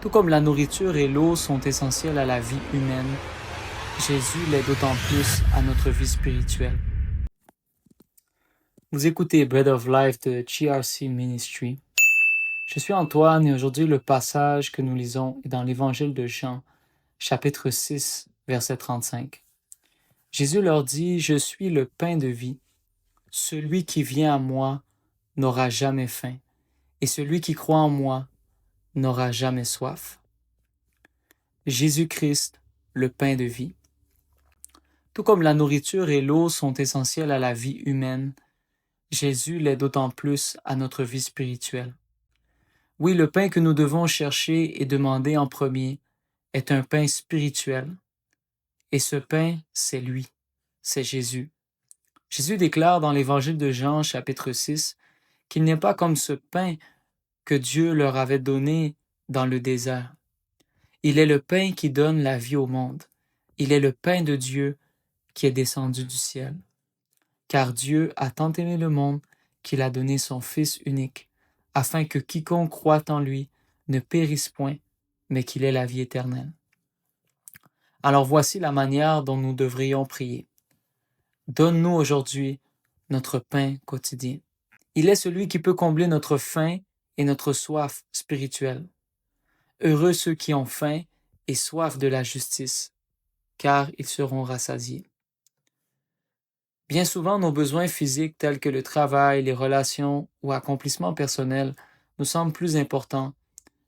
Tout comme la nourriture et l'eau sont essentielles à la vie humaine, Jésus l'est d'autant plus à notre vie spirituelle. Vous écoutez Bread of Life de GRC Ministry. Je suis Antoine et aujourd'hui le passage que nous lisons est dans l'Évangile de Jean, chapitre 6, verset 35. Jésus leur dit « Je suis le pain de vie. Celui qui vient à moi n'aura jamais faim, et celui qui croit en moi n'aura jamais soif. » Jésus-Christ, le pain de vie. Tout comme la nourriture et l'eau sont essentielles à la vie humaine, Jésus l'est d'autant plus à notre vie spirituelle. Oui, le pain que nous devons chercher et demander en premier est un pain spirituel. Et ce pain, c'est lui, c'est Jésus. Jésus déclare dans l'Évangile de Jean, chapitre 6, qu'il n'est pas comme ce pain que Dieu leur avait donné dans le désert. Il est le pain qui donne la vie au monde. Il est le pain de Dieu qui est descendu du ciel. Car Dieu a tant aimé le monde qu'il a donné son Fils unique, afin que quiconque croit en lui ne périsse point, mais qu'il ait la vie éternelle. Alors voici la manière dont nous devrions prier. Donne-nous aujourd'hui notre pain quotidien. Il est celui qui peut combler notre faim et notre soif spirituelle. Heureux ceux qui ont faim et soif de la justice, car ils seront rassasiés. Bien souvent, nos besoins physiques tels que le travail, les relations ou accomplissements personnels nous semblent plus importants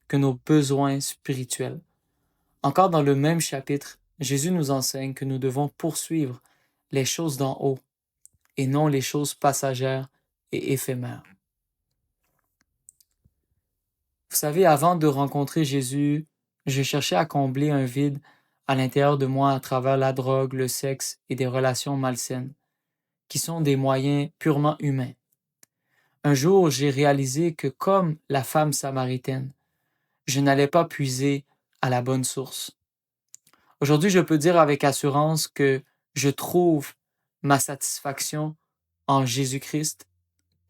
que nos besoins spirituels. Encore dans le même chapitre, Jésus nous enseigne que nous devons poursuivre les choses d'en haut et non les choses passagères et éphémères. Vous savez, avant de rencontrer Jésus, je cherchais à combler un vide à l'intérieur de moi à travers la drogue, le sexe et des relations malsaines, qui sont des moyens purement humains. Un jour, j'ai réalisé que comme la femme samaritaine, je n'allais pas puiser à la bonne source. Aujourd'hui, je peux dire avec assurance que je trouve ma satisfaction en Jésus-Christ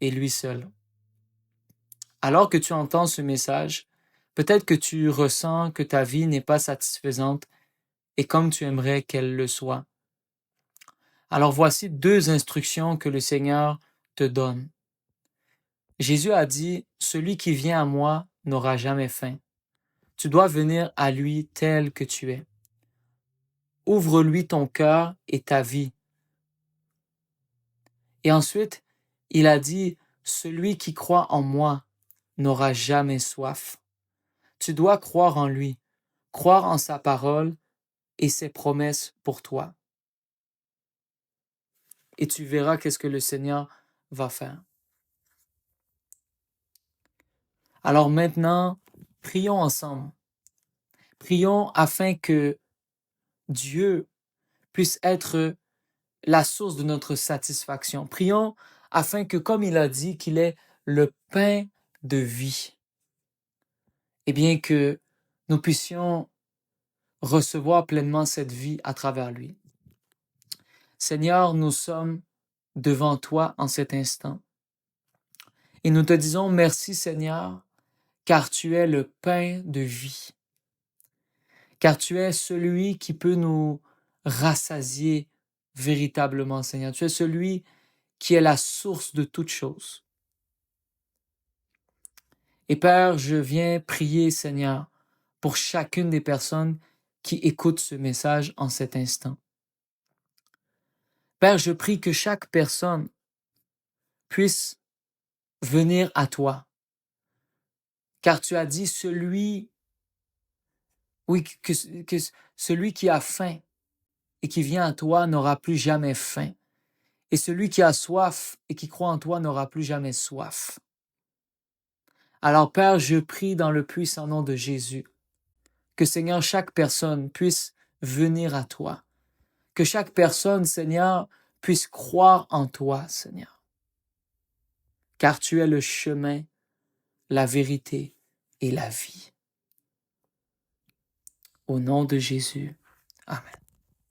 et lui seul. Alors que tu entends ce message, peut-être que tu ressens que ta vie n'est pas satisfaisante et comme tu aimerais qu'elle le soit. Alors voici 2 instructions que le Seigneur te donne. Jésus a dit « Celui qui vient à moi n'aura jamais faim. » Tu dois venir à lui tel que tu es. Ouvre-lui ton cœur et ta vie. Et ensuite, il a dit « Celui qui croit en moi n'aura jamais soif. » Tu dois croire en lui, croire en sa parole et ses promesses pour toi. Et tu verras qu'est-ce que le Seigneur va faire. Alors maintenant, prions ensemble. Prions afin que Dieu puisse être la source de notre satisfaction. Prions afin que, comme il a dit qu'il est le pain de vie, eh bien que nous puissions recevoir pleinement cette vie à travers lui. Seigneur, nous sommes devant toi en cet instant. Et nous te disons merci, Seigneur, car tu es le pain de vie. Car tu es celui qui peut nous rassasier véritablement, Seigneur. Tu es celui qui est la source de toutes choses. Et Père, je viens prier, Seigneur, pour chacune des personnes qui écoutent ce message en cet instant. Père, je prie que chaque personne puisse venir à toi. Car tu as dit, que celui qui a faim et qui vient à toi n'aura plus jamais faim. Et celui qui a soif et qui croit en toi n'aura plus jamais soif. Alors Père, je prie dans le puissant nom de Jésus, que Seigneur, chaque personne puisse venir à toi. Que chaque personne, Seigneur, puisse croire en toi, Seigneur. Car tu es le chemin, la vérité et la vie. Au nom de Jésus. Amen.